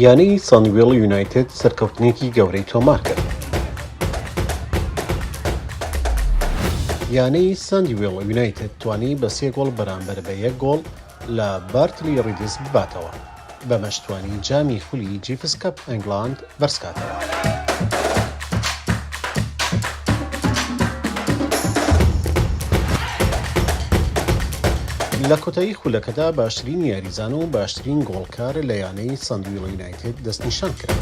یانەی ساندویڵ یونایتد سەرکەوتنێکی گەورەی تۆمار کرد. یانەی ساندویڵ یونایتد توانی بە 3 گۆڵ بەرامبەر بە 1 گۆڵ لە بارتلی ڕیدز بباتەوە، بەمەش توانی جامی خولی جیفس کەپ ئەنگلاند بەرزکاتەوە. لە کۆتایی خولەکەدا باشترین یاریزان و باشترین گۆڵکار لە یانەی ساندویڵ یونایتد دەستنیشان کرد.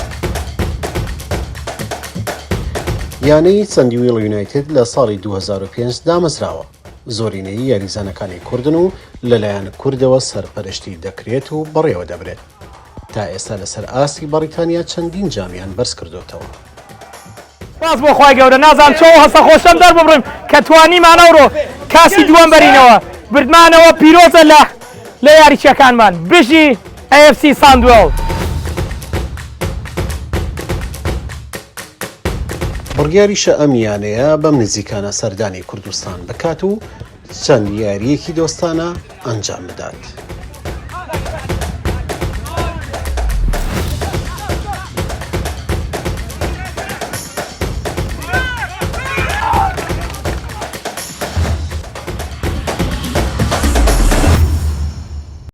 یانەی ساندویڵ یونایتد لە ساڵی 2005 دامەزراوە. زۆرینەی یاریزانەکانی کوردن و لەلایەن کوردەوە سەرپەرشتی دەکرێت و بەڕێوە دەبرێت. تا ئێستا لەسەر ئاسی بەریتانیا چەندین جامیان بەرز کردوتەوە. باز بۆ خۆی گەورە نازان چۆ هەسە خۆشەم دەرببڕیم کە توانیمانەوڕۆ کاسی دووەم بەرینەوە بردمانەوە پیرۆزە لە یاریچەکانمان بژی AFC ساندوێڵ. بڕیاریشە ئەم یانەیە بەم نزیکانە سەردانی کوردستان بکات و چەند یاریەکی دۆستانە ئەنجام بدات.